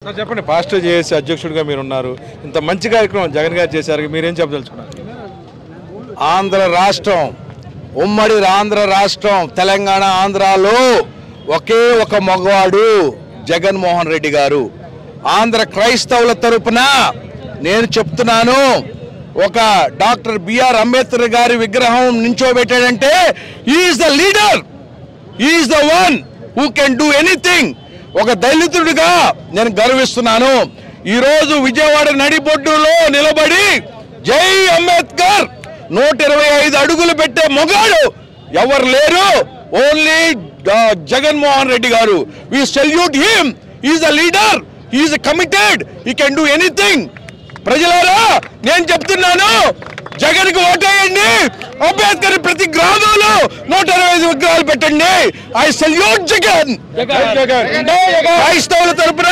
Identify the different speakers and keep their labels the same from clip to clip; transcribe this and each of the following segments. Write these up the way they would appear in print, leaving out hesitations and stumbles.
Speaker 1: Sir చెప్పండి, pastor JAC అధ్యక్షుడిగా మీరు ఉన్నారు, ఇంత మంచి కార్యక్రమం జగన్ గారు చేశారు, మీరేం చెప్పదలుచుకున్నారు?
Speaker 2: ఆంధ్ర రాష్ట్రం, ఉమ్మడి ఆంధ్ర రాష్ట్రం, తెలంగాణ ఆంధ్రాలో ఒకే ఒక మగవాడు జగన్మోహన్ రెడ్డి గారు. ఆంధ్ర క్రైస్తవుల తరపున నేను చెప్తున్నాను, ఒక డాక్టర్ బిఆర్ అంబేద్కర్ గారి విగ్రహం నించోబెట్టాడంటే is the leader, is the one who can do anything. ఒక దళితుడిగా నేను గర్విస్తున్నాను. ఈరోజు విజయవాడ నడిబొడ్డులో నిలబడి జై అంబేద్కర్ 125 అడుగులు పెట్టే మొగాడు ఎవరు లేరు, ఓన్లీ జగన్మోహన్ రెడ్డి గారు. We salute him, is the leader, is committed, he can do anything. ప్రజలారా నేను చెప్తున్నాను, జగన్ కు ఓటేయండి, అంబేద్కర్ ప్రతి గ్రామంలో 125 విగ్రహాలు పెట్టండి. I salute Jagan. క్రైస్తవుల తరపున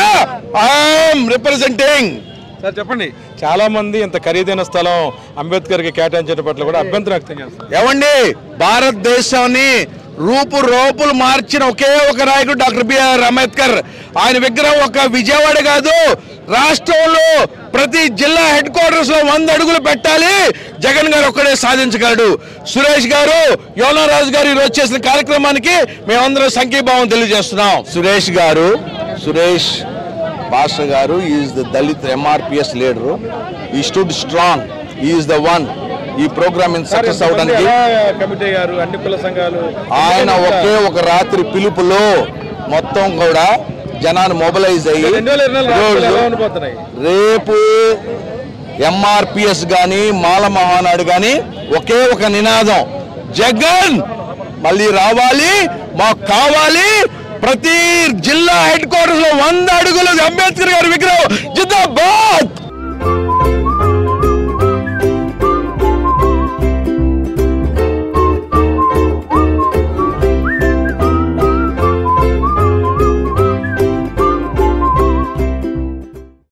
Speaker 2: ఐఎమ్ రిప్రజెంటింగ్.
Speaker 1: సార్ చెప్పండి, చాలా మంది ఇంత ఖరీదైన స్థలం అంబేద్కర్ కి కేటాయించడం పట్ల కూడా అభ్యంతరం వ్యక్తం చేస్తారు.
Speaker 2: ఏమండి, భారతదేశాన్ని రూపులు మార్చిన ఒకే ఒక నాయకుడు డాక్టర్ బిఆర్ అంబేద్కర్. ఆయన విగ్రహం ఒక విజయవాడ కాదు, రాష్ట్రంలో ప్రతి జిల్లా హెడ్ క్వార్టర్స్ లో 100 అడుగులు పెట్టాలి. జగన్ గారు ఒక్కడే సాధించగలడు. సురేష్ గారు, యోనారాజు గారు ఈరోజు చేసిన కార్యక్రమానికి మేమందరం సంఘీభావం తెలియజేస్తున్నాం. సురేష్ పాస్టర్ గారు is the Dalit MRPS leader. He stood strong, is the one. ఈ ప్రోగ్రామ్ సక్సెస్ అవడానికి
Speaker 1: కమిటీ గారు, అన్ని కుల సంఘాలు,
Speaker 2: ఆయన ఒకే ఒక రాత్రి పిలుపులో మొత్తం కూడా జనాన్ని మొబిలైజ్ అయ్యి రేపు ఎంఆర్పిఎస్ కానీ మాల మహానాడు కానీ ఒకే ఒక నినాదం, జగన్ మళ్ళీ రావాలి, మాకు కావాలి. ప్రతి జిల్లా హెడ్ క్వార్టర్స్ లో 100 అడుగులు అంబేద్కర్ గారి